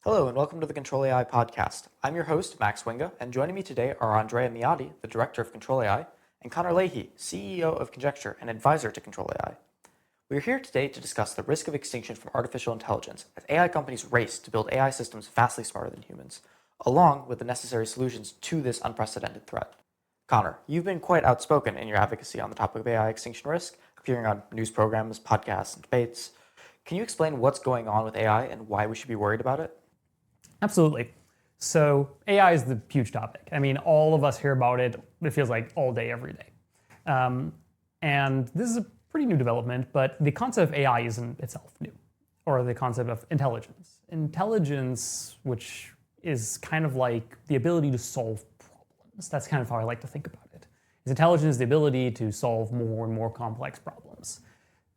Hello and welcome to the ControlAI Podcast. I'm your host, Max Winga, and joining me today are Andrea Miotti, the Director of ControlAI, and Connor Leahy, CEO of Conjecture and advisor to ControlAI. We are here today to discuss the risk of extinction from artificial intelligence as AI companies race to build AI systems vastly smarter than humans, along with the necessary solutions to this unprecedented threat. Connor, you've been quite outspoken in your advocacy on the topic of AI extinction risk, appearing on news programs, podcasts, and debates. Can you explain what's going on with AI and why we should be worried about it? Absolutely. So AI is the huge topic. I mean, all of us hear about it, it feels like all day, every day. And this is a pretty new development, but the concept of AI isn't itself new, or the concept of intelligence. Intelligence, which is kind of like the ability to solve problems. That's kind of how I like to think about it. Intelligence is the ability to solve more and more complex problems.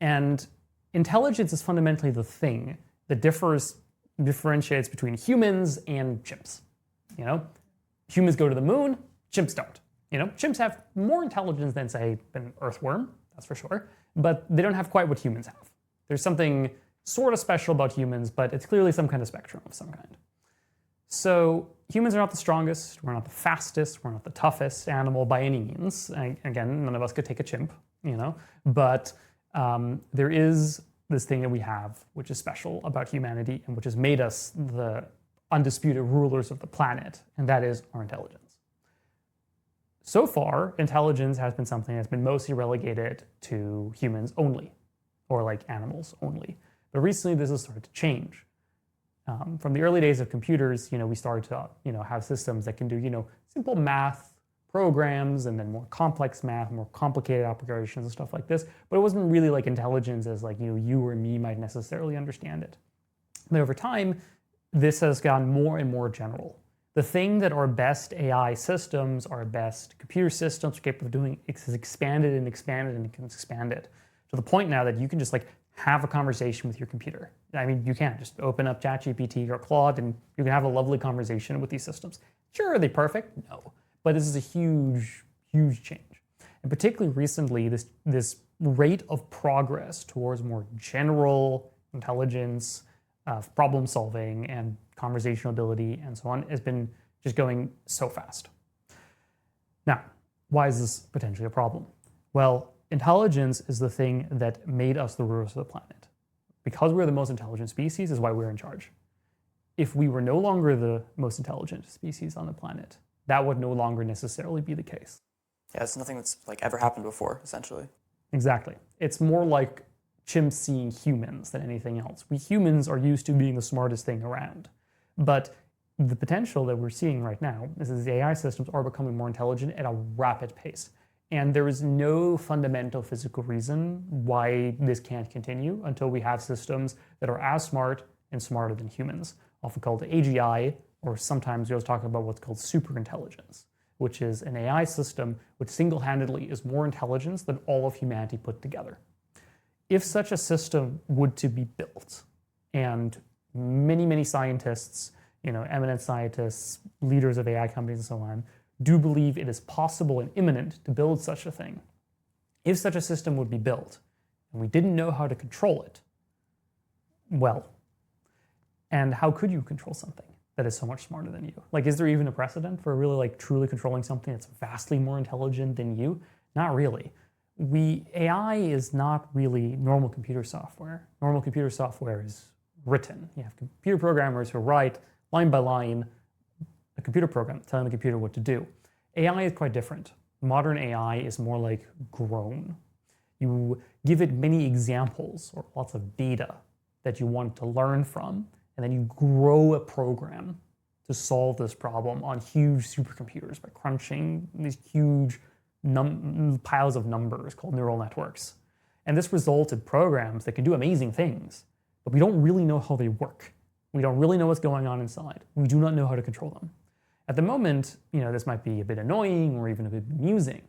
And intelligence is fundamentally the thing that differentiates between humans and chimps. You know, humans go to the moon, chimps don't. You know, chimps have more intelligence than, say, an earthworm, that's for sure, but they don't have quite what humans have. There's something sort of special about humans, but it's clearly some kind of spectrum of some kind. So humans are not the strongest, we're not the fastest, we're not the toughest animal by any means. Again, none of us could take a chimp, you know, but there is this thing that we have, which is special about humanity and which has made us the undisputed rulers of the planet, and that is our intelligence. So far, intelligence has been something that's been mostly relegated to humans only, or like animals only. But recently, this has started to change. From the early days of computers, we started to, have systems that can do, simple math programs and then more complex math, more complicated operations and stuff like this. But it wasn't really like intelligence as like, you or me might necessarily understand it. But over time, this has gotten more and more general. The thing that our best AI systems, our best computer systems are capable of doing has expanded and expanded and can expand it to the point now that you can just like have a conversation with your computer. I mean, you can just open up ChatGPT or Claude and you can have a lovely conversation with these systems. Sure, are they perfect? No. But this is a huge, huge change. And particularly recently, this rate of progress towards more general intelligence, problem solving, and conversational ability, and so on, has been just going so fast. Now, why is this potentially a problem? Well, intelligence is the thing that made us the rulers of the planet. Because we're the most intelligent species is why we're in charge. If we were no longer the most intelligent species on the planet, that would no longer necessarily be the case. Yeah, it's nothing that's like ever happened before, essentially. Exactly. It's more like chimps seeing humans than anything else. We humans are used to being the smartest thing around. But the potential that we're seeing right now is that the AI systems are becoming more intelligent at a rapid pace. And there is no fundamental physical reason why this can't continue until we have systems that are as smart and smarter than humans, often called AGI, or sometimes we also talk about what's called superintelligence, which is an AI system which single-handedly is more intelligent than all of humanity put together. If such a system would to be built, and many, many scientists, eminent scientists, leaders of AI companies and so on, do believe it is possible and imminent to build such a thing. If such a system would be built, and we didn't know how to control it, well, and how could you control something that is so much smarter than you? Like, is there even a precedent for really like truly controlling something that's vastly more intelligent than you? Not really. AI is not really normal computer software. Normal computer software is written. You have computer programmers who write line by line a computer program telling the computer what to do. AI is quite different. Modern AI is more like grown. You give it many examples or lots of data that you want to learn from, and then you grow a program to solve this problem on huge supercomputers by crunching these huge piles of numbers called neural networks. And this results in programs that can do amazing things, but we don't really know how they work. We don't really know what's going on inside. We do not know how to control them. At the moment, this might be a bit annoying or even a bit amusing,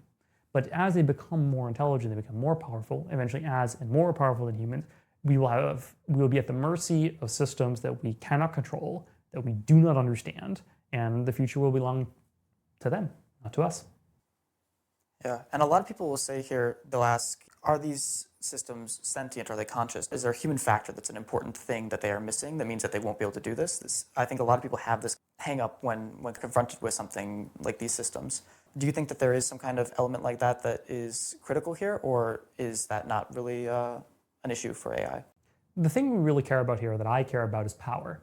but as they become more intelligent, they become more powerful, eventually as and more powerful than humans, we will be at the mercy of systems that we cannot control, that we do not understand, and the future will belong to them, not to us. Yeah, and a lot of people will say here, they'll ask, are these systems sentient? Are they conscious? Is there a human factor that's an important thing that they are missing that means that they won't be able to do this? I think a lot of people have this hang up when confronted with something like these systems. Do you think that there is some kind of element like that that is critical here, or is that not really an issue for AI? The thing we really care about here, that I care about, is power.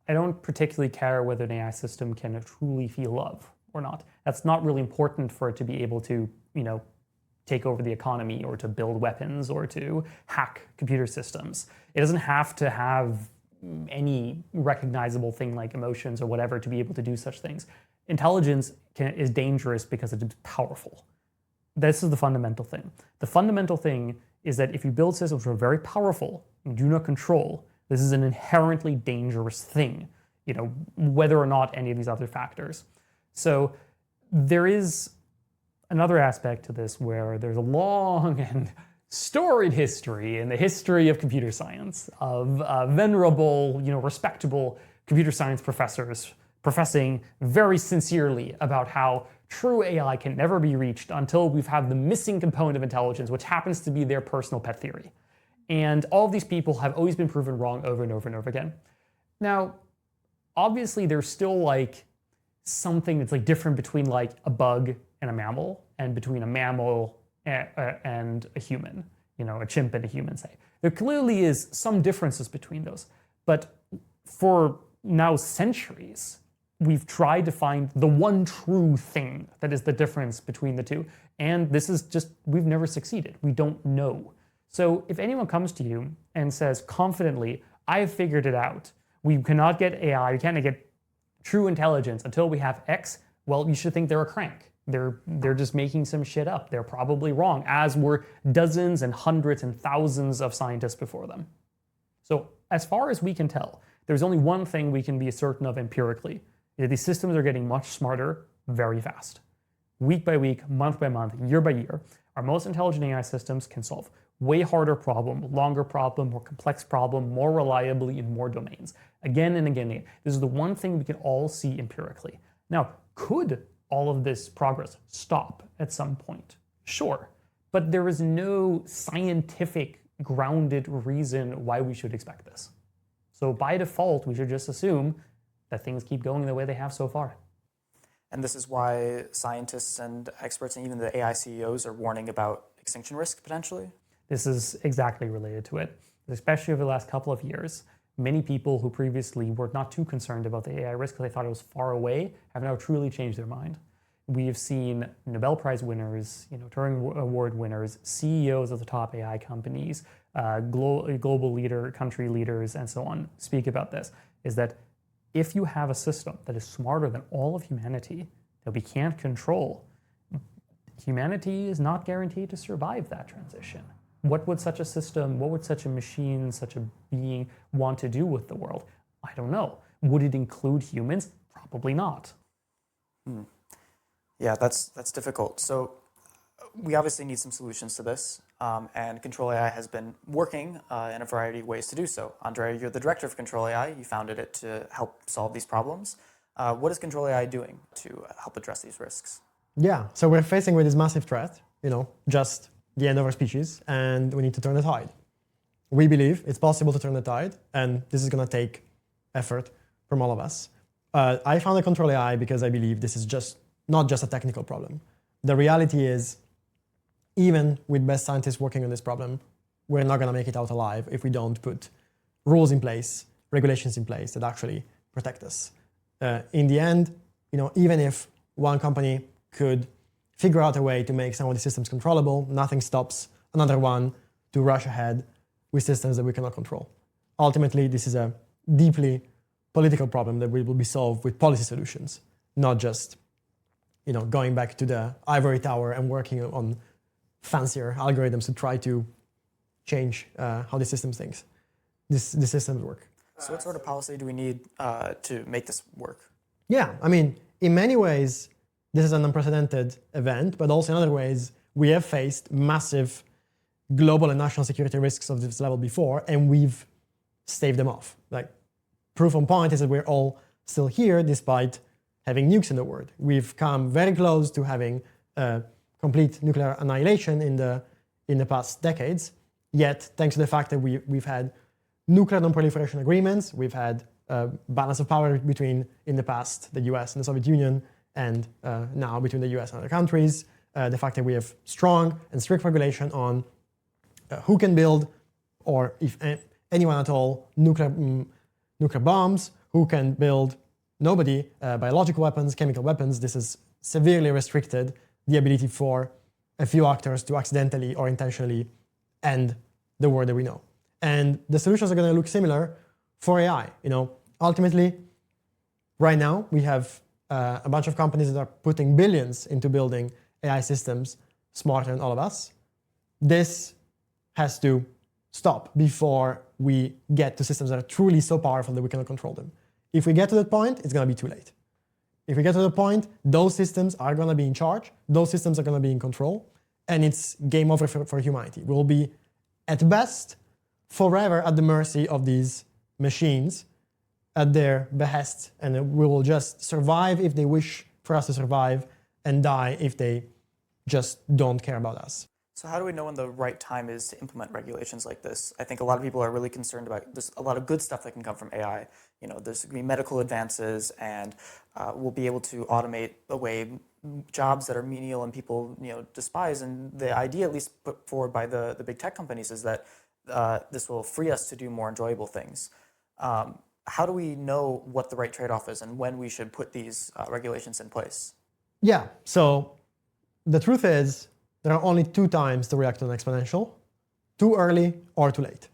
I don't particularly care whether an AI system can truly feel love or not. That's not really important for it to be able to, take over the economy or to build weapons or to hack computer systems. It doesn't have to have any recognizable thing like emotions or whatever to be able to do such things. Intelligence is dangerous because it is powerful. This is the fundamental thing. The fundamental thing is that if you build systems which are very powerful and do not control, this is an inherently dangerous thing, whether or not any of these other factors. So there is another aspect to this where there's a long and storied history in the history of computer science of venerable, respectable computer science professors professing very sincerely about how true AI can never be reached until we've had the missing component of intelligence, which happens to be their personal pet theory. And all of these people have always been proven wrong over and over and over again. Now, obviously, there's still something that's different between a bug and a mammal, and between a mammal and a human, a chimp and a human, say. There clearly is some differences between those. But for now centuries, we've tried to find the one true thing that is the difference between the two. And this is we've never succeeded. We don't know. So if anyone comes to you and says confidently, I've figured it out, we cannot get AI, we can't get true intelligence until we have X, well, you should think they're a crank. They're just making some shit up. They're probably wrong, as were dozens and hundreds and thousands of scientists before them. So as far as we can tell, there's only one thing we can be certain of empirically. These systems are getting much smarter very fast. Week by week, month by month, year by year, our most intelligent AI systems can solve way harder problem, longer problem, more complex problem, more reliably in more domains. Again and again and again. This is the one thing we can all see empirically. Now, could all of this progress stop at some point? Sure. But there is no scientific grounded reason why we should expect this. So by default, we should just assume that things keep going the way they have so far. And this is why scientists and experts and even the AI CEOs are warning about extinction risk potentially? This is exactly related to it. Especially over the last couple of years, many people who previously were not too concerned about the AI risk because they thought it was far away have now truly changed their mind. We have seen Nobel Prize winners, Turing Award winners, CEOs of the top AI companies, global country leaders, and so on speak about this, is that if you have a system that is smarter than all of humanity that we can't control, humanity is not guaranteed to survive that transition. What would such a system, what would such a machine, such a being want to do with the world? I don't know. Would it include humans? Probably not. Yeah, that's difficult. So we obviously need some solutions to this, and ControlAI has been working in a variety of ways to do so. Andrea, you're the director of ControlAI. You founded it to help solve these problems. What is ControlAI doing to help address these risks? Yeah, so we're facing with this massive threat, just the end of our species, and we need to turn the tide. We believe it's possible to turn the tide, and this is going to take effort from all of us. I founded ControlAI because I believe this is not just a technical problem. The reality is, even with best scientists working on this problem, we're not going to make it out alive if we don't put rules in place, regulations in place that actually protect us. In the end, even if one company could figure out a way to make some of the systems controllable, nothing stops another one to rush ahead with systems that we cannot control. Ultimately, this is a deeply political problem that will be solved with policy solutions, not just going back to the ivory tower and working on fancier algorithms to try to change how the systems thinks. The systems work. So what sort of policy do we need to make this work? Yeah, in many ways, this is an unprecedented event, but also in other ways, we have faced massive global and national security risks of this level before, and we've staved them off. Proof on point is that we're all still here despite having nukes in the world. We've come very close to having complete nuclear annihilation in the past decades, Yet, thanks to the fact that we've had nuclear non-proliferation agreements, we've had balance of power between, in the past, the US and the Soviet Union, and now between the US and other countries, the fact that we have strong and strict regulation on who can build, or if anyone at all, nuclear bombs, who can build, nobody, biological weapons, chemical weapons. This has severely restricted the ability for a few actors to accidentally or intentionally end the world that we know. And the solutions are going to look similar for AI. Ultimately, right now we have a bunch of companies that are putting billions into building AI systems smarter than all of us. This has to stop before we get to systems that are truly so powerful that we cannot control them. If we get to that point, it's going to be too late. If we get to the point, those systems are going to be in charge, those systems are going to be in control, and it's game over for humanity. We'll be, at best, forever at the mercy of these machines, at their behest, and we will just survive if they wish for us to survive, and die if they just don't care about us. So how do we know when the right time is to implement regulations like this? I think a lot of people are really concerned about there's a lot of good stuff that can come from AI. There's going to be medical advances, and we'll be able to automate away jobs that are menial and people despise. And the idea, at least put forward by the big tech companies, is that this will free us to do more enjoyable things. How do we know what the right trade-off is and when we should put these regulations in place? Yeah, so the truth is there are only two times to react to an exponential: too early or too late.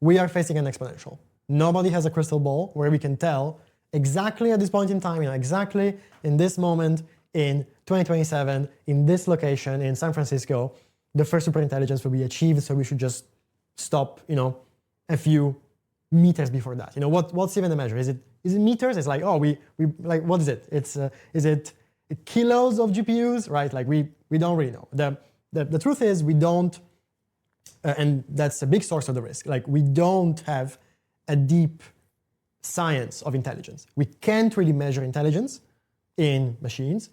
We are facing an exponential. Nobody has a crystal ball where we can tell exactly at this point in time, exactly in this moment in 2027, in this location in San Francisco, the first superintelligence will be achieved, so we should just stop, a few meters before that. What's even the measure? Is it meters? It's like, we what is it? Is it kilos of GPUs, right? Like we don't really know. The truth is we don't, and that's a big source of the risk. Like we don't have a deep science of intelligence. We can't really measure intelligence in machines,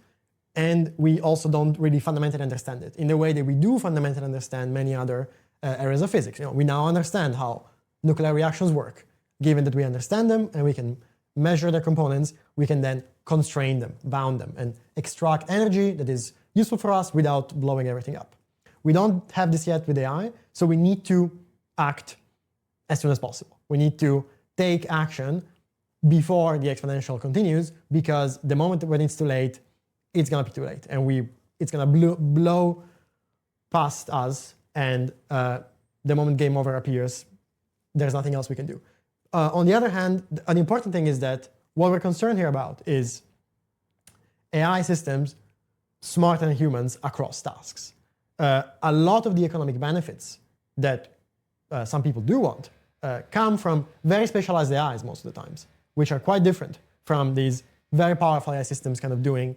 and we also don't really fundamentally understand it in the way that we do fundamentally understand many other areas of physics. We now understand how nuclear reactions work. Given that we understand them and we can measure their components, we can then constrain them, bound them, and extract energy that is useful for us without blowing everything up. We don't have this yet with AI, so we need to act as soon as possible. We need to take action before the exponential continues, because the moment when it's too late, it's going to be too late, and it's going to blow past us, and the moment game over appears, there's nothing else we can do. On the other hand, an important thing is that what we're concerned here about is AI systems smarter than humans across tasks. A lot of the economic benefits that some people do want come from very specialized AIs most of the times, which are quite different from these very powerful AI systems kind of doing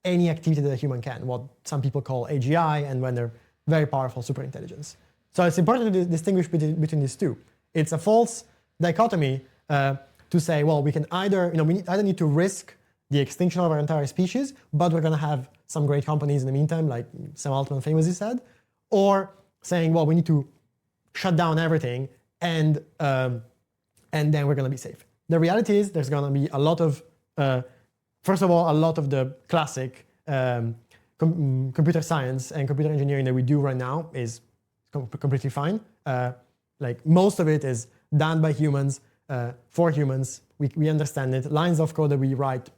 any activity that a human can, what some people call AGI, and when they're very powerful superintelligence. So it's important to distinguish between these two. It's a false dichotomy to say, well, we can either, we either need to risk the extinction of our entire species, but we're going to have some great companies in the meantime, like Sam Altman famously said, or saying, well, we need to shut down everything and then we're going to be safe. The reality is there's going to be a lot of, first of all, a lot of the classic computer science and computer engineering that we do right now is completely fine. Like most of it is done by humans, for humans. We understand it. Lines of code that we write,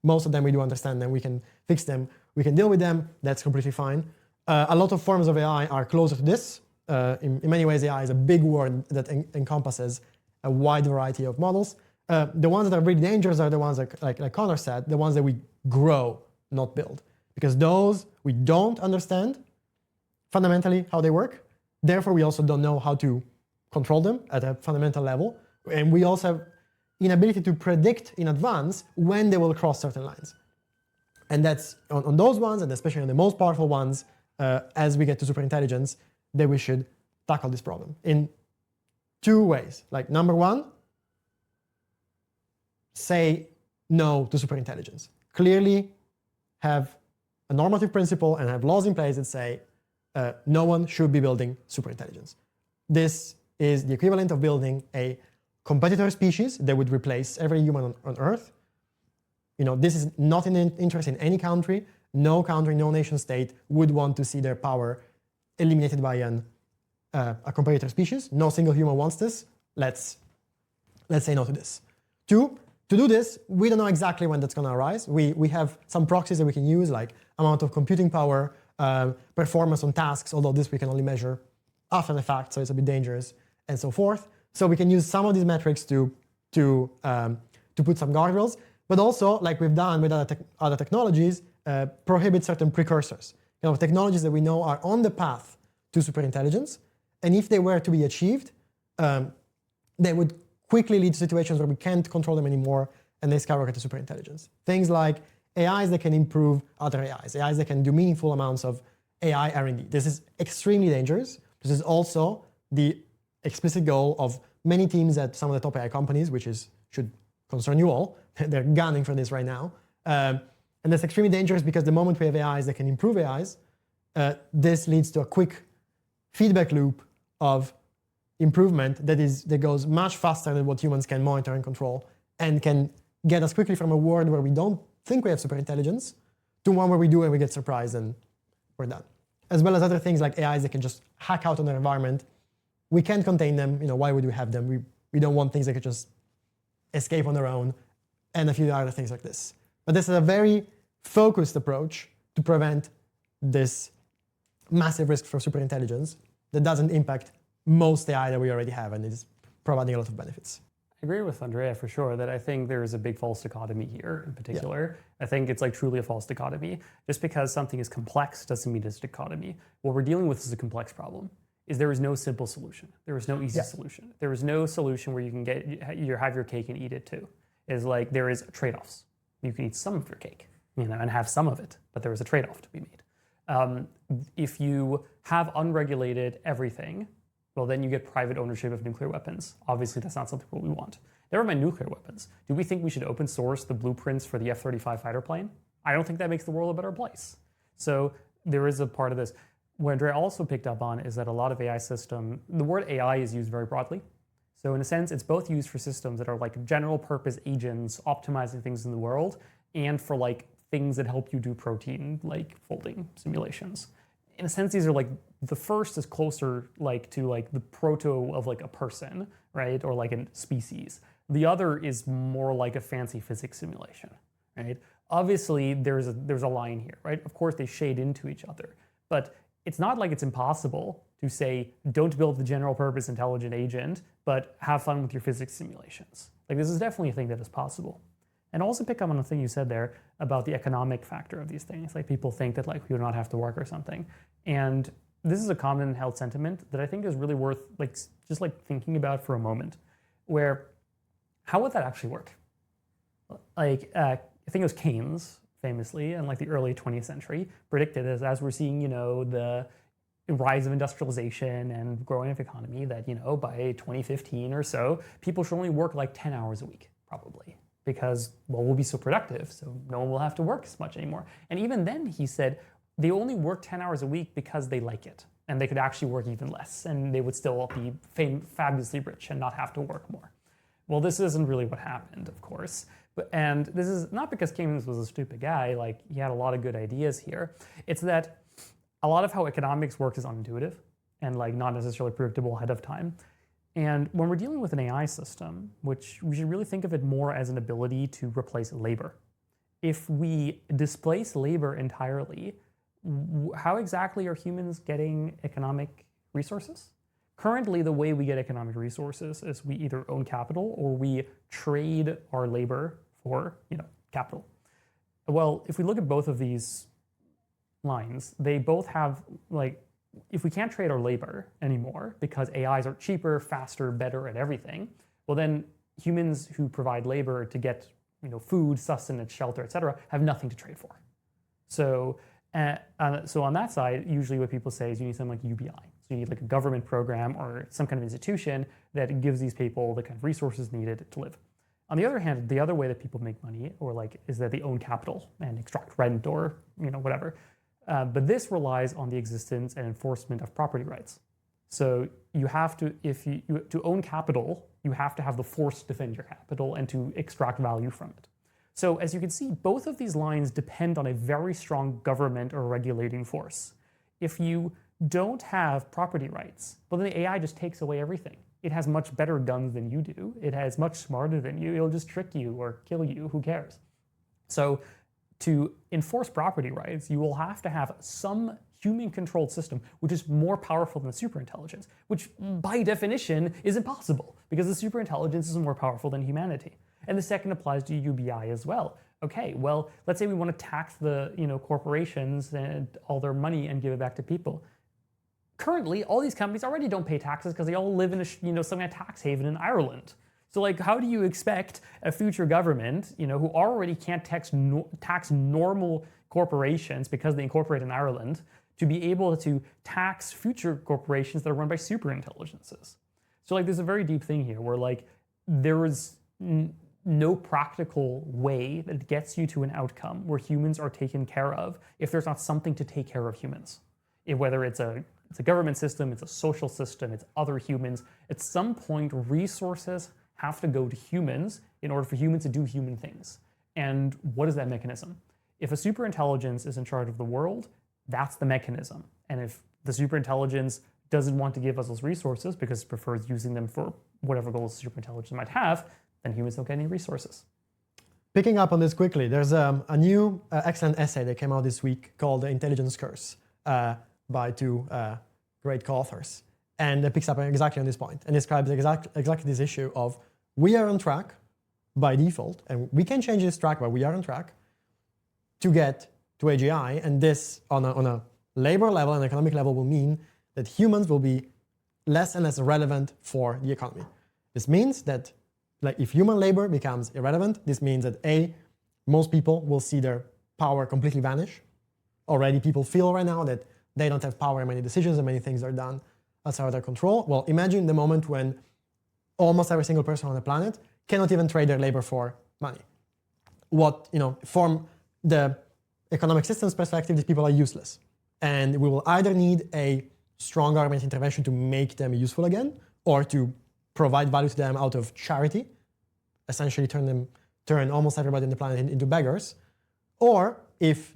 most of them we do understand them. We can fix them. We can deal with them. That's completely fine. A lot of forms of AI are closer to this. In many ways, AI is a big word that encompasses a wide variety of models. The ones that are really dangerous are the ones that, like Connor said, the ones that we grow, not build. Because those, we don't understand fundamentally how they work. Therefore, we also don't know how to control them at a fundamental level. And we also have inability to predict in advance when they will cross certain lines. And that's on those ones, and especially on the most powerful ones, as we get to superintelligence, that we should tackle this problem in two ways. Like number one, say no to superintelligence. Clearly have a normative principle and have laws in place that say no one should be building superintelligence. this is the equivalent of building a competitor species that would replace every human on Earth. This is not in interest in any country. No country, no nation state would want to see their power eliminated by a competitor species. No single human wants this. Let's say no to this. Two, to do this, we don't know exactly when that's going to arise. We have some proxies that we can use, like amount of computing power, performance on tasks, although this we can only measure after the fact, so it's a bit dangerous, and so forth. So we can use some of these metrics to put some guardrails, but also, like we've done with other technologies, prohibit certain precursors. Technologies that we know are on the path to superintelligence, and if they were to be achieved, they would quickly lead to situations where we can't control them anymore, and they skyrocket to superintelligence. Things like AIs that can improve other AIs that can do meaningful amounts of AI R&D. This is extremely dangerous. This is also the explicit goal of many teams at some of the top AI companies, which should concern you all. They're gunning for this right now. And that's extremely dangerous because the moment we have AIs that can improve AIs, this leads to a quick feedback loop of improvement that goes much faster than what humans can monitor and control, and can get us quickly from a world where we don't think we have superintelligence to one where we do and we get surprised and we're done. As well as other things like AIs that can just hack out on their environment. We can't contain them. Why would we have them? We don't want things that could just escape on their own, and a few other things like this. But this is a very focused approach to prevent this massive risk for superintelligence that doesn't impact most AI that we already have, and is providing a lot of benefits. I agree with Andrea for sure that I think there is a big false dichotomy here in particular. Yeah. I think it's like truly a false dichotomy. Just because something is complex doesn't mean it's a dichotomy. What we're dealing with is a complex problem. There is no simple solution. There is no easy solution. There is no solution where you can have your cake and eat it too. It's like there is trade-offs. You can eat some of your cake, and have some of it, but there is a trade-off to be made. If you have unregulated everything, well, then you get private ownership of nuclear weapons. Obviously, that's not something we want. Never mind nuclear weapons. Do we think we should open source the blueprints for the F-35 fighter plane? I don't think that makes the world a better place. So there is a part of this. What Andrea also picked up on is that a lot of AI system, the word AI is used very broadly. So in a sense, it's both used for systems that are like general purpose agents optimizing things in the world, and for like things that help you do protein like folding simulations. In a sense, these are like, the first is closer like to like the proto of like a person, right? Or like a species. The other is more like a fancy physics simulation, right? Obviously, there's a line here, right? Of course, they shade into each other, but it's not like it's impossible to say, don't build the general purpose intelligent agent, but have fun with your physics simulations. Like, this is definitely a thing that is possible. And also pick up on the thing you said there about the economic factor of these things. Like, people think that like we would not have to work or something. And this is a common held sentiment that I think is really worth like just like thinking about for a moment, where how would that actually work? Like, I think it was Keynes, famously, in like the early 20th century, predicted as we're seeing, the rise of industrialization and growing of economy, that, by 2015 or so, people should only work like 10 hours a week, probably. Because, well, we'll be so productive, so no one will have to work as much anymore. And even then, he said, they only work 10 hours a week because they like it. And they could actually work even less, and they would still be fabulously rich and not have to work more. Well, this isn't really what happened, of course. And this is not because Keynes was a stupid guy, like he had a lot of good ideas here. It's that a lot of how economics works is unintuitive and like not necessarily predictable ahead of time. And when we're dealing with an AI system, which we should really think of it more as an ability to replace labor. If we displace labor entirely, how exactly are humans getting economic resources? Currently, the way we get economic resources is we either own capital or we trade our labor for, capital. Well, if we look at both of these lines, they both have like, if we can't trade our labor anymore because AIs are cheaper, faster, better at everything, well then humans who provide labor to get food, sustenance, shelter, etc., have nothing to trade for. So on that side, usually what people say is you need something like UBI. So you need like a government program or some kind of institution that gives these people the kind of resources needed to live. On the other hand, the other way that people make money is that they own capital and extract rent or whatever. But this relies on the existence and enforcement of property rights. So you have to, to own capital, you have to have the force to defend your capital and to extract value from it. So as you can see, both of these lines depend on a very strong government or regulating force. If you don't have property rights, well, then the AI just takes away everything. It has much better guns than you do. It has much smarter than you. It'll just trick you or kill you. Who cares? So to enforce property rights, you will have to have some human-controlled system which is more powerful than superintelligence, which by definition is impossible because the superintelligence is more powerful than humanity. And the second applies to UBI as well. Okay, well, let's say we want to tax the corporations and all their money and give it back to people. Currently, all these companies already don't pay taxes because they all live in some kind of tax haven in Ireland. So like, how do you expect a future government, who already can't tax normal corporations because they incorporate in Ireland, to be able to tax future corporations that are run by superintelligences? So like, there's a very deep thing here where like, there is no practical way that gets you to an outcome where humans are taken care of if there's not something to take care of humans. Whether it's a government system, it's a social system, it's other humans. At some point, resources have to go to humans in order for humans to do human things. And what is that mechanism? If a superintelligence is in charge of the world, that's the mechanism. And if the superintelligence doesn't want to give us those resources because it prefers using them for whatever goals the superintelligence might have, then humans don't get any resources. Picking up on this quickly, there's a new excellent essay that came out this week called The Intelligence Curse by two great co-authors. And it picks up exactly on this point and describes exactly this issue of we are on track by default, and we can change this track, but we are on track to get to AGI, and this on a labor level and economic level will mean that humans will be less and less relevant for the economy. This means that like if human labor becomes irrelevant, this means that most people will see their power completely vanish. Already people feel right now that they don't have power in many decisions and many things are done outside of their control. Well, imagine the moment when almost every single person on the planet cannot even trade their labor for money. From the economic system's perspective, these people are useless. And we will either need a strong government intervention to make them useful again, or to provide value to them out of charity, essentially turn almost everybody on the planet into beggars. Or if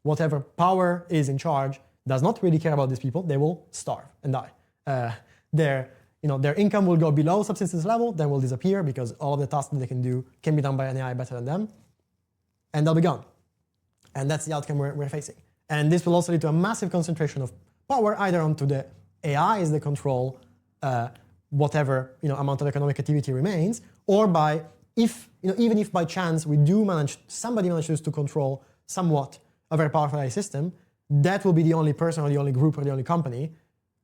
whatever power is in charge does not really care about these people, they will starve and die. Their income will go below subsistence level, then will disappear because all of the tasks that they can do can be done by an AI better than them, and they'll be gone. And that's the outcome we're facing. And this will also lead to a massive concentration of power either onto the AIs that control whatever amount of economic activity remains, or even if by chance somebody manages to control somewhat a very powerful AI system, that will be the only person or the only group or the only company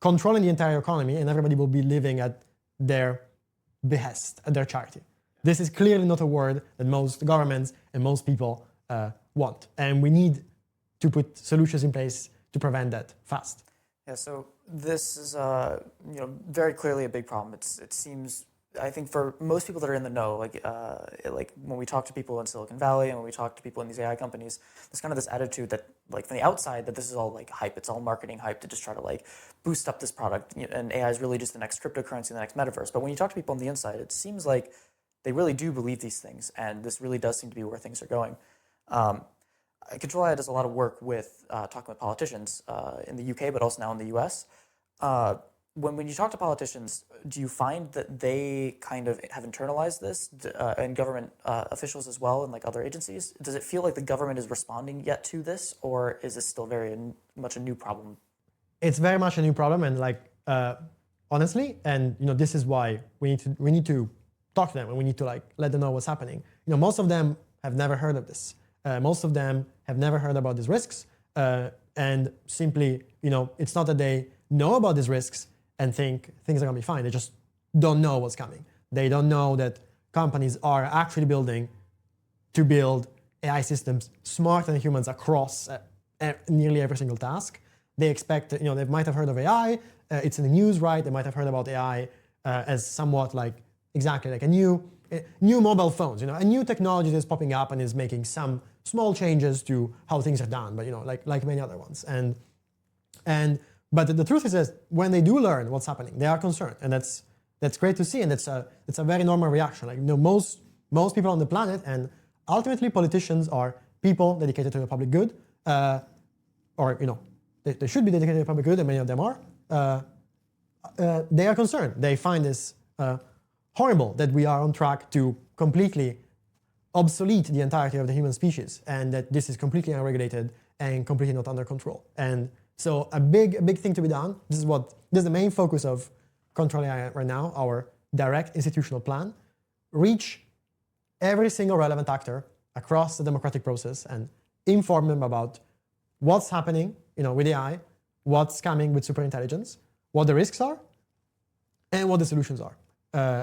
controlling the entire economy, and everybody will be living at their behest, at their charity. This is clearly not a word that most governments and most people want. And we need to put solutions in place to prevent that fast. Yeah, so this is very clearly a big problem. It seems, I think for most people that are in the know, like when we talk to people in Silicon Valley and when we talk to people in these AI companies, there's kind of this attitude that like from the outside that this is all like hype, it's all marketing hype to just try to like boost up this product, and AI is really just the next cryptocurrency, the next metaverse. But when you talk to people on the inside, it seems like they really do believe these things, and this really does seem to be where things are going. ControlAI does a lot of work with talking with politicians in the UK, but also now in the US. When you talk to politicians, do you find that they kind of have internalized this, and government officials as well, and like other agencies? Does it feel like the government is responding yet to this, or is this still very much a new problem? It's very much a new problem, and honestly, and this is why we need to talk to them, and we need to let them know what's happening. Most of them have never heard of this. Most of them have never heard about these risks, and simply, it's not that they know about these risks and think things are gonna be fine. They just don't know what's coming. They don't know that companies are actually building AI systems smarter than humans across nearly every single task. They expect, they might have heard of AI. It's in the news, right? They might have heard about AI as somewhat like a new mobile phones. A new technology that's popping up and is making some small changes to how things are done, but like many other ones. And But the truth is that when they do learn what's happening, they are concerned, and that's great to see, and it's a very normal reaction. Like, most people on the planet, and ultimately politicians are people dedicated to the public good, or they should be dedicated to the public good, and many of them are. They are concerned. They find this horrible that we are on track to completely obsolete the entirety of the human species, and that this is completely unregulated and completely not under control. And so a big thing to be done. This is the main focus of ControlAI right now, our direct institutional plan. Reach every single relevant actor across the democratic process and inform them about what's happening, with AI, what's coming with superintelligence, what the risks are, and what the solutions are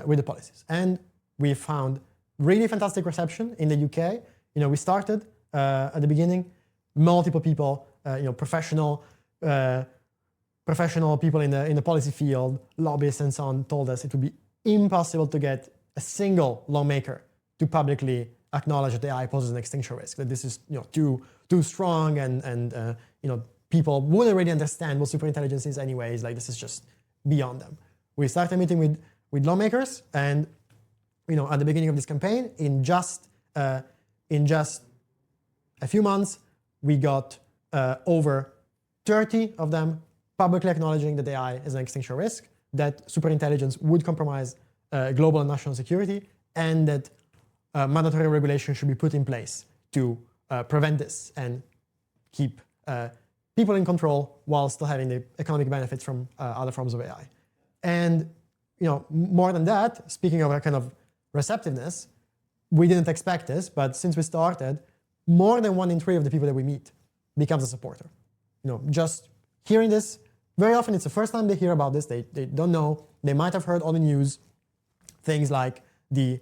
with the policies. And we found really fantastic reception in the UK. We started at the beginning, multiple people, professional people in the policy field, lobbyists and so on, told us it would be impossible to get a single lawmaker to publicly acknowledge that AI poses an extinction risk. That this is too strong, and people wouldn't really understand what superintelligence is anyways. Like, this is just beyond them. We started meeting with lawmakers, and at the beginning of this campaign, in just a few months, we got over 30 of them publicly acknowledging that AI is an extinction risk, that superintelligence would compromise global and national security, and that mandatory regulation should be put in place to prevent this and keep people in control while still having the economic benefits from other forms of AI. And more than that, speaking of a kind of receptiveness, we didn't expect this, but since we started, more than 1 in 3 of the people that we meet becomes a supporter. Just hearing this, very often it's the first time they hear about this. They don't know. They might have heard on the news things like the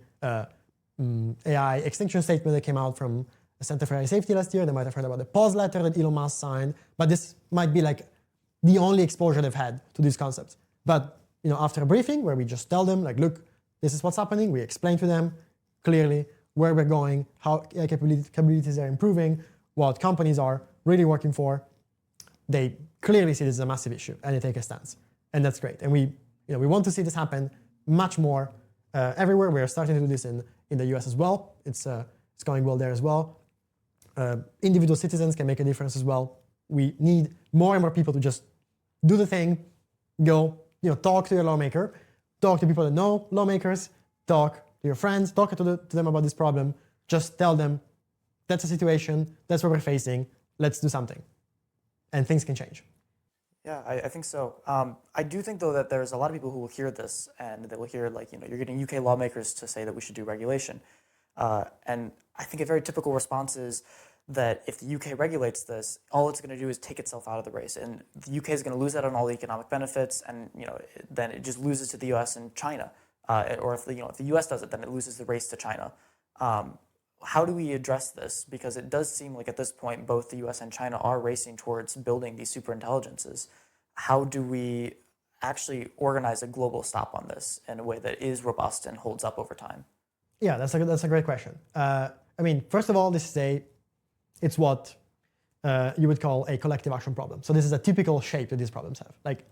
AI extinction statement that came out from the Center for AI Safety last year. They might have heard about the pause letter that Elon Musk signed, but this might be like the only exposure they've had to these concepts. But after a briefing where we just tell them, like, look, this is what's happening, we explain to them clearly where we're going, how AI capabilities are improving, what companies are really working for, they clearly see this as a massive issue and they take a stance. And that's great. And we want to see this happen much more everywhere. We are starting to do this in the US as well. It's going well there as well. Individual citizens can make a difference as well. We need more and more people to just do the thing, go, talk to your lawmaker, talk to people that know lawmakers, talk to your friends, talk to them about this problem. Just tell them, that's the situation, that's what we're facing, let's do something. And things can change. Yeah, I think so. I do think, though, that there's a lot of people who will hear this and they will hear, you're getting UK lawmakers to say that we should do regulation. And I think a very typical response is that if the UK regulates this, all it's going to do is take itself out of the race. And the UK is going to lose out on all the economic benefits, and then it just loses to the US and China. Or if the US does it, then it loses the race to China. How do we address this? Because it does seem like at this point, both the US and China are racing towards building these superintelligences. How do we actually organize a global stop on this in a way that is robust and holds up over time? Yeah, that's a great question. First of all, it's what you would call a collective action problem. So this is a typical shape that these problems have. Like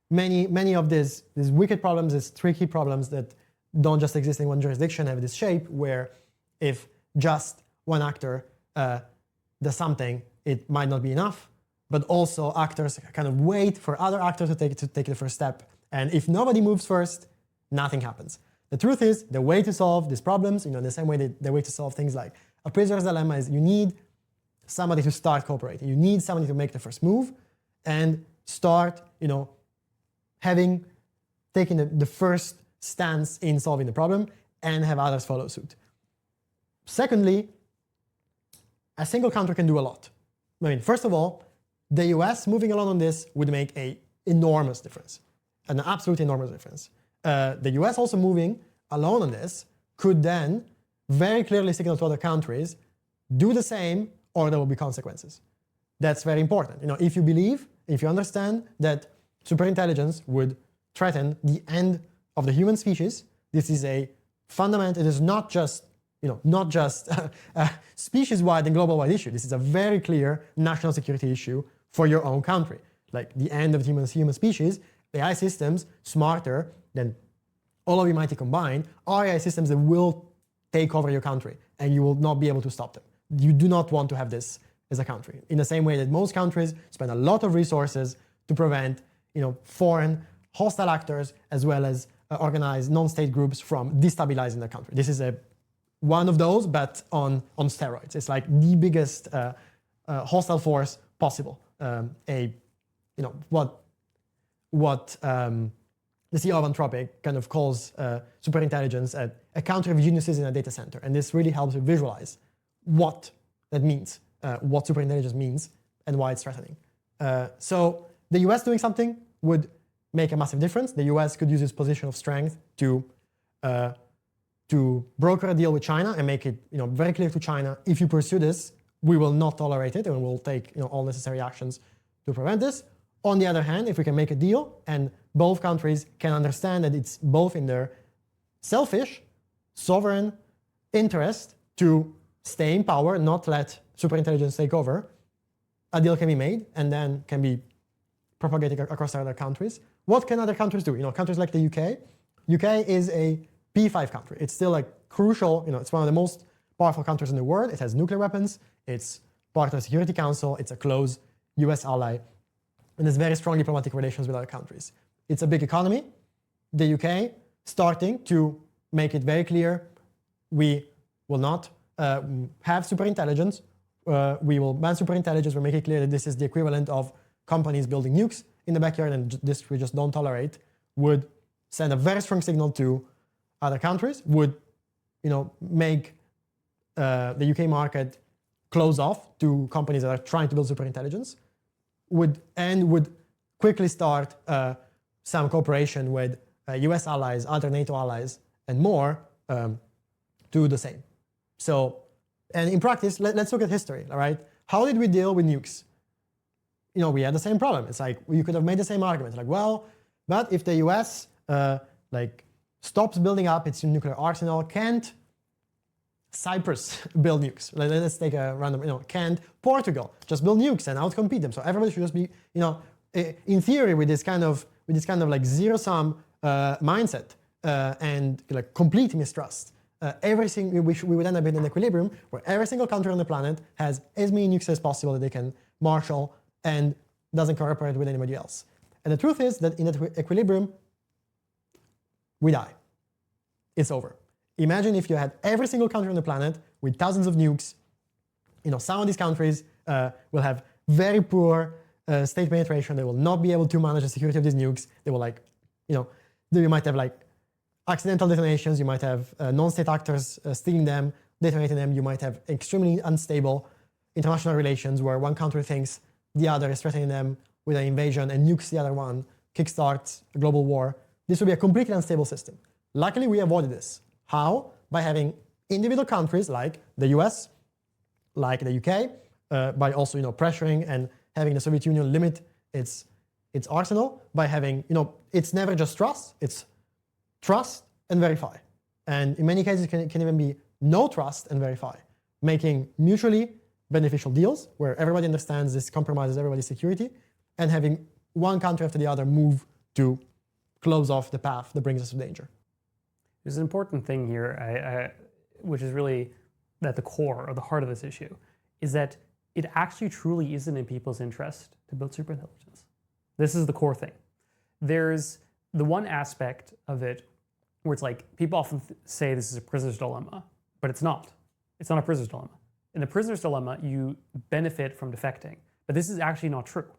many of these wicked problems, these tricky problems that don't just exist in one jurisdiction, have this shape where if just one actor does something, it might not be enough, but also actors kind of wait for other actors to take the first step. And if nobody moves first, nothing happens. The truth is, the way to solve these problems, the same way the way to solve things like a prisoner's dilemma is you need somebody to start cooperating. You need somebody to make the first move and start, taking the first stance in solving the problem and have others follow suit. Secondly, a single country can do a lot. First of all, the US moving along on this would make an enormous difference, an absolutely enormous difference. The US also moving alone on this could then very clearly signal to other countries, do the same or there will be consequences. That's very important. If you understand that superintelligence would threaten the end of the human species, this is a fundamental, it is not just a species-wide and global-wide issue. This is a very clear national security issue for your own country. like the end of the human species, AI systems smarter than all of humanity combined are AI systems that will take over your country and you will not be able to stop them. You do not want to have this as a country. In the same way that most countries spend a lot of resources to prevent foreign hostile actors as well as organized non-state groups from destabilizing the country. This is one of those, but on steroids. It's like the biggest hostile force possible. What the CEO of Anthropic kind of calls superintelligence a country of geniuses in a data center. And this really helps you visualize what that means, what superintelligence means, and why it's threatening. So the US doing something would make a massive difference. The US could use its position of strength to broker a deal with China and make it very clear to China, if you pursue this, we will not tolerate it and we'll take all necessary actions to prevent this. On the other hand, if we can make a deal and both countries can understand that it's both in their selfish, sovereign interest to stay in power, not let superintelligence take over, a deal can be made and then can be propagated across other countries. What can other countries do? Countries like the UK. UK is a P5 country. It's still crucial, it's one of the most powerful countries in the world. It has nuclear weapons. It's part of the Security Council. It's a close US ally. And there's very strong diplomatic relations with other countries. It's a big economy. The UK starting to make it very clear we will not have superintelligence. We will ban superintelligence. We'll make it clear that this is the equivalent of companies building nukes in the backyard and this we just don't tolerate, would send a very strong signal to other countries, would make the UK market close off to companies that are trying to build superintelligence, would quickly start some cooperation with US allies, other NATO allies, and more to do the same. So, and in practice, let's look at history, all right? How did we deal with nukes? We had the same problem. It's like, you could have made the same argument. Like, well, but if the US stops building up its nuclear arsenal, can't Cyprus build nukes? Let's take a random, can't Portugal just build nukes and outcompete them? So everybody should just be, in theory, with this kind of zero-sum mindset and complete mistrust, we would end up in an equilibrium where every single country on the planet has as many nukes as possible that they can marshal and doesn't cooperate with anybody else. And the truth is that in that equilibrium, we die. It's over. Imagine if you had every single country on the planet with thousands of nukes. Some of these countries will have very poor state penetration. They will not be able to manage the security of these nukes. They will you might have accidental detonations. You might have non-state actors stealing them, detonating them. You might have extremely unstable international relations where one country thinks the other is threatening them with an invasion and nukes the other one, kickstarts a global war. This would be a completely unstable system. Luckily, we avoided this. How? By having individual countries like the US, like the UK, by also pressuring and having the Soviet Union limit its arsenal, by having, it's never just trust, it's trust and verify. And in many cases, it can even be no trust and verify, making mutually beneficial deals where everybody understands this compromises everybody's security, and having one country after the other move to close off the path that brings us to danger. There's an important thing here, which is really at the core or the heart of this issue, is that it actually truly isn't in people's interest to build superintelligence. This is the core thing. There's the one aspect of it where it's people often say this is a prisoner's dilemma, but it's not. It's not a prisoner's dilemma. In the prisoner's dilemma, you benefit from defecting, but this is actually not true.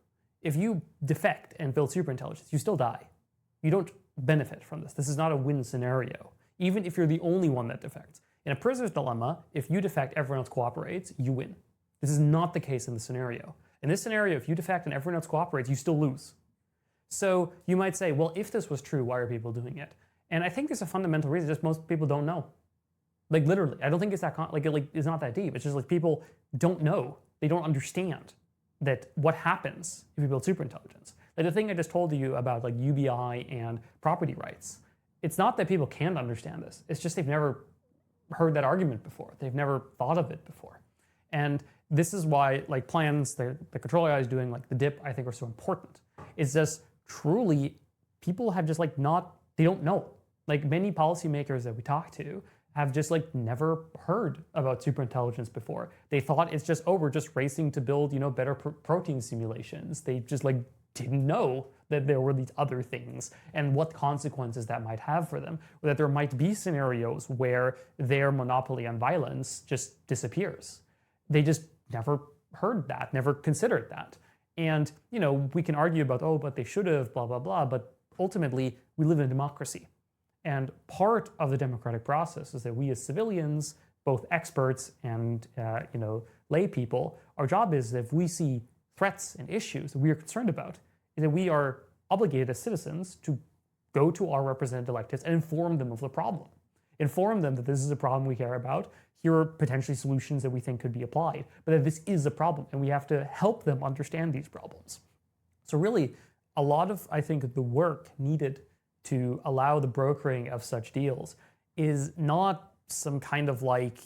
If you defect and build superintelligence, you still die. You don't benefit from this. This is not a win scenario, even if you're the only one that defects. In a prisoner's dilemma, if you defect, everyone else cooperates, you win. This is not the case in the scenario. In this scenario, if you defect and everyone else cooperates, you still lose. So you might say, well, if this was true, why are people doing it? And I think there's a fundamental reason, just most people don't know. Literally, I don't think it's that, it's not that deep. It's just people don't know. They don't understand that what happens if you build superintelligence. The thing I just told you about UBI and property rights, it's not that people can't understand this. It's just they've never heard that argument before. They've never thought of it before. And this is why plans that the ControlAI is doing, the DIP, I think are so important. It's just truly people have just like not, they don't know. Like many policymakers that we talk to have just like never heard about superintelligence before. They thought it's just, oh, we're just racing to build, better protein simulations. They just like didn't know that there were these other things and what consequences that might have for them, or that there might be scenarios where their monopoly on violence just disappears. They just never heard that, never considered that. And, we can argue about, oh, but they should have, blah, blah, blah, but ultimately we live in a democracy. And part of the democratic process is that we as civilians, both experts and lay people, our job is that if we see threats and issues that we are concerned about, is that we are obligated as citizens to go to our representative electeds and inform them of the problem. Inform them that this is a problem we care about, here are potentially solutions that we think could be applied, but that this is a problem and we have to help them understand these problems. So really, a lot of, I think, the work needed to allow the brokering of such deals is not some kind of like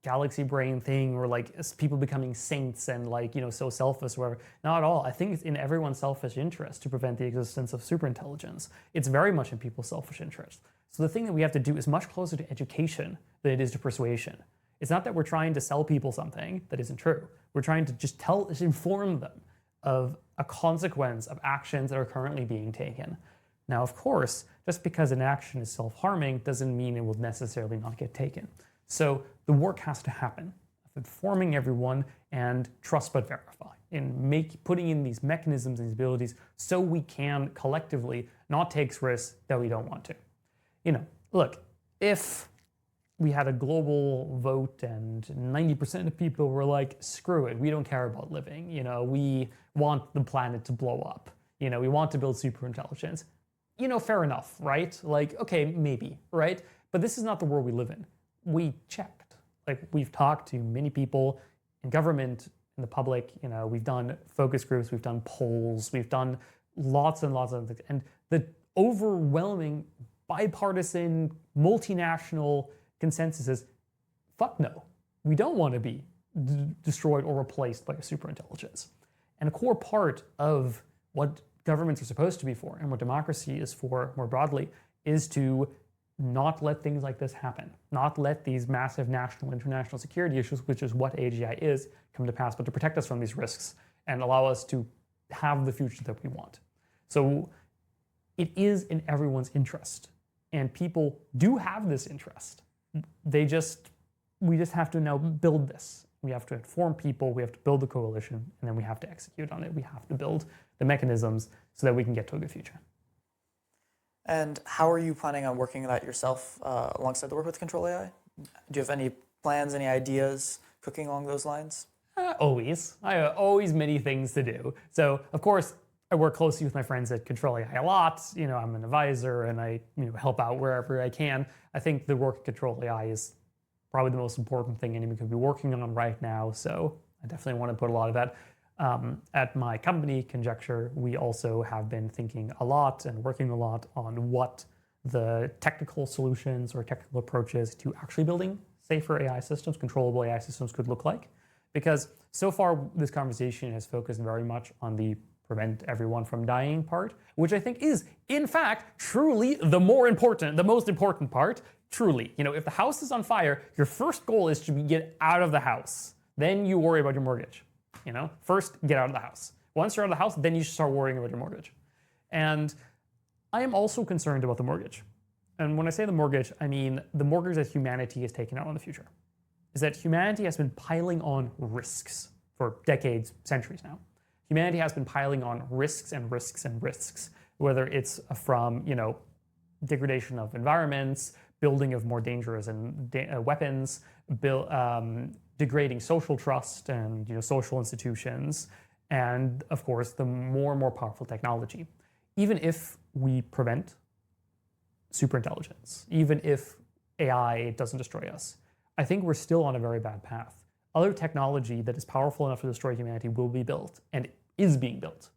galaxy brain thing or like people becoming saints and like, so selfish or whatever. Not at all. I think it's in everyone's selfish interest to prevent the existence of superintelligence. It's very much in people's selfish interest. So the thing that we have to do is much closer to education than it is to persuasion. It's not that we're trying to sell people something that isn't true. We're trying to just inform them of a consequence of actions that are currently being taken. Now, of course, just because an action is self-harming doesn't mean it will necessarily not get taken. So the work has to happen of informing everyone and trust but verify, and putting in these mechanisms and these abilities so we can collectively not take risks that we don't want to. Look, if we had a global vote and 90% of people were like, screw it, we don't care about living, we want the planet to blow up, we want to build superintelligence, fair enough, right? Like, okay, maybe, right? But this is not the world we live in. We checked. Like, we've talked to many people in government, in the public, we've done focus groups, we've done polls, we've done lots and lots of things. And the overwhelming bipartisan, multinational consensus is, fuck no. We don't want to be destroyed or replaced by a superintelligence. And a core part of what governments are supposed to be for, and what democracy is for more broadly, is to not let things like this happen. Not let these massive national, international security issues, which is what AGI is, come to pass, but to protect us from these risks and allow us to have the future that we want. So it is in everyone's interest. And people do have this interest. We just have to now build this. We have to inform people, we have to build the coalition, and then we have to execute on it. We have to build the mechanisms so that we can get to a good future. And how are you planning on working that yourself alongside the work with ControlAI? Do you have any plans, any ideas cooking along those lines? Always. I have always many things to do. So, of course, I work closely with my friends at ControlAI a lot. I'm an advisor and I help out wherever I can. I think the work at ControlAI is probably the most important thing anyone could be working on right now. So I definitely want to put a lot of that. At my company, Conjecture, we also have been thinking a lot and working a lot on what the technical solutions or technical approaches to actually building safer AI systems, controllable AI systems could look like. Because so far, this conversation has focused very much on the prevent everyone from dying part, which I think is, in fact, truly the most important part. Truly, if the house is on fire, your first goal is to get out of the house. Then you worry about your mortgage. First get out of the house. Once you're out of the house, then you should start worrying about your mortgage. And I am also concerned about the mortgage. And when I say the mortgage, I mean the mortgage that humanity has taken out in the future. Is that humanity has been piling on risks for decades, centuries now. Humanity has been piling on risks and risks and risks, whether it's from, degradation of environments, building of more dangerous weapons, degrading social trust and social institutions, and of course the more and more powerful technology. Even if we prevent superintelligence, even if AI doesn't destroy us, I think we're still on a very bad path. Other technology that is powerful enough to destroy humanity will be built and is being built.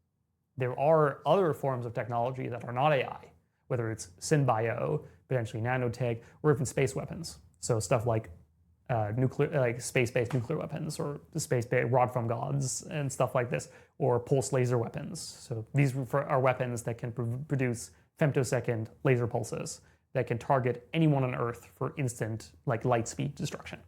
There are other forms of technology that are not AI, whether it's synbio, potentially nanotech, or even space weapons. So stuff like space-based nuclear weapons or space-based rod from gods and stuff like this, or pulse laser weapons. So these are weapons that can produce femtosecond laser pulses that can target anyone on Earth for instant, light speed destruction.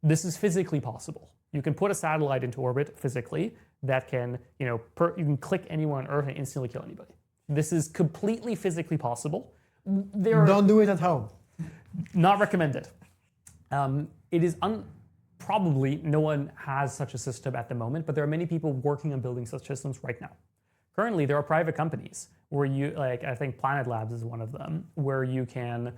This is physically possible. You can put a satellite into orbit physically that can, you can click anyone on Earth and instantly kill anybody. This is completely physically possible. Don't do it at home. Not recommended. It is probably no one has such a system at the moment, but there are many people working on building such systems right now. Currently, there are private companies where you, I think Planet Labs is one of them, where you can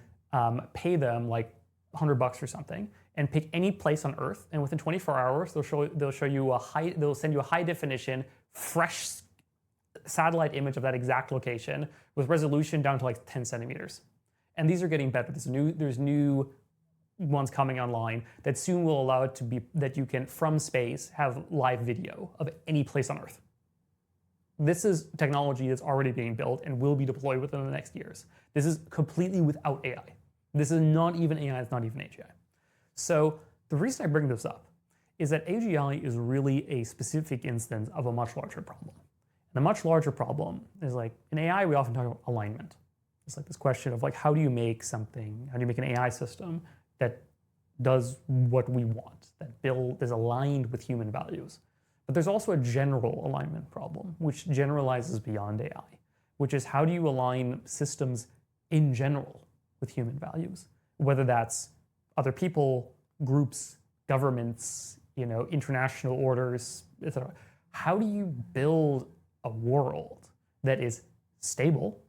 pay them $100 or something and pick any place on Earth, and within 24 hours they'll send you a high definition, fresh satellite image of that exact location with resolution down to 10 centimeters. And these are getting better. There's new ones coming online that soon will allow it to be that you can, from space, have live video of any place on Earth. This is technology that's already being built and will be deployed within the next years. This is completely without AI. This is not even AI, it's not even AGI. So the reason I bring this up is that AGI is really a specific instance of a much larger problem. And the much larger problem is in AI, we often talk about alignment. It's this question of how do you make an AI system that does what we want, that is aligned with human values. But there's also a general alignment problem, which generalizes beyond AI, which is how do you align systems in general with human values, whether that's other people, groups, governments, international orders, etc. How do you build a world that is stable,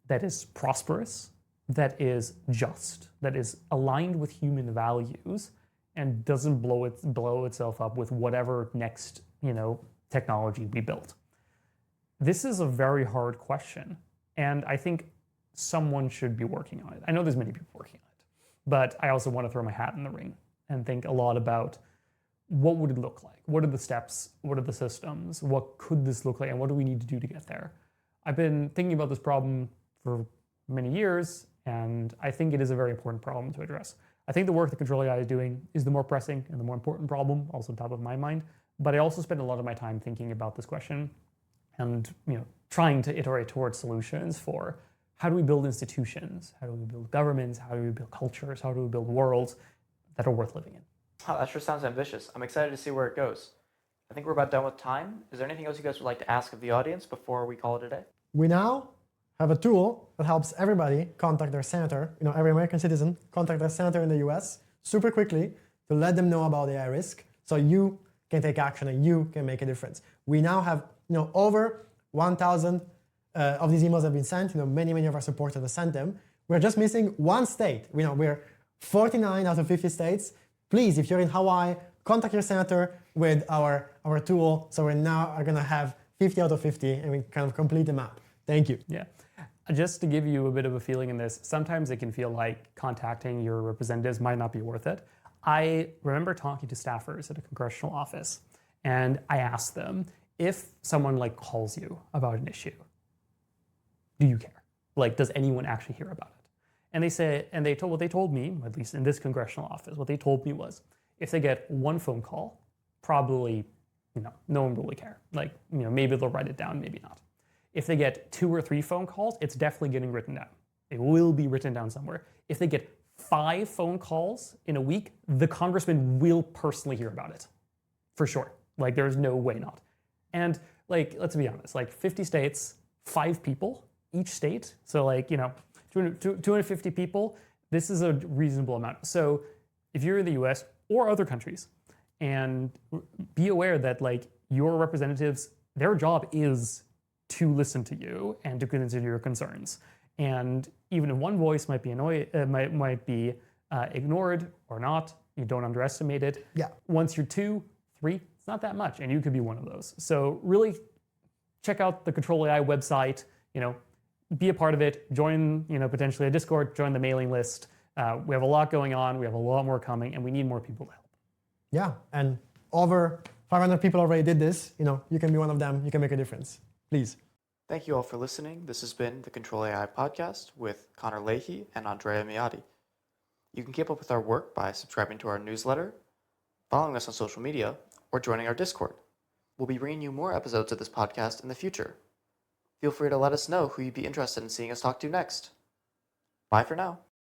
that is prosperous, that is just, that is aligned with human values, and doesn't blow itself up with whatever next technology we built? This is a very hard question, and I think someone should be working on it. I know there's many people working on it, but I also want to throw my hat in the ring and think a lot about what would it look like? What are the steps? What are the systems? What could this look like? And what do we need to do to get there? I've been thinking about this problem for many years, and I think it is a very important problem to address. I think the work that ControlAI is doing is the more pressing and the more important problem, also on top of my mind. But I also spend a lot of my time thinking about this question and trying to iterate towards solutions for how do we build institutions? How do we build governments? How do we build cultures? How do we build worlds that are worth living in? Wow, that sure sounds ambitious. I'm excited to see where it goes. I think we're about done with time. Is there anything else you guys would like to ask of the audience before we call it a day? We now have a tool that helps everybody contact their senator, every American citizen, contact their senator in the US super quickly to let them know about AI risk so you can take action and you can make a difference. We now have over 1,000 of these emails have been sent. Many of our supporters have sent them. We're just missing one state. We're 49 out of 50 states. Please, if you're in Hawaii, contact your senator with our tool. So we now are going to have 50 out of 50 and we kind of complete the map. Thank you. Yeah. Just to give you a bit of a feeling in this, sometimes it can feel like contacting your representatives might not be worth it. I remember talking to staffers at a congressional office, and I asked them, if someone calls you about an issue, do you care? Does anyone actually hear about it? And what they told me, at least in this congressional office, what they told me was, if they get one phone call, probably, no one will really care. Maybe they'll write it down, maybe not. If they get 2 or 3 phone calls, it's definitely getting written down. It will be written down somewhere. If they get 5 phone calls in a week, the congressman will personally hear about it, for sure. There's no way not. And let's be honest, 50 states, 5 people each state. So 250 people, this is a reasonable amount. So if you're in the US or other countries, and be aware that your representatives, their job is to listen to you and to consider your concerns. And even if one voice might be ignored or not, you don't underestimate it. Yeah. Once you're 2, 3, it's not that much, and you could be one of those. So really check out the ControlAI website, be a part of it, join, potentially a Discord, join the mailing list. We have a lot going on, we have a lot more coming, and we need more people to help. Yeah, and over 500 people already did this. You can be one of them, you can make a difference. Please. Thank you all for listening. This has been the ControlAI Podcast with Connor Leahy and Andrea Miotti. You can keep up with our work by subscribing to our newsletter, following us on social media, or joining our Discord. We'll be bringing you more episodes of this podcast in the future. Feel free to let us know who you'd be interested in seeing us talk to next. Bye for now.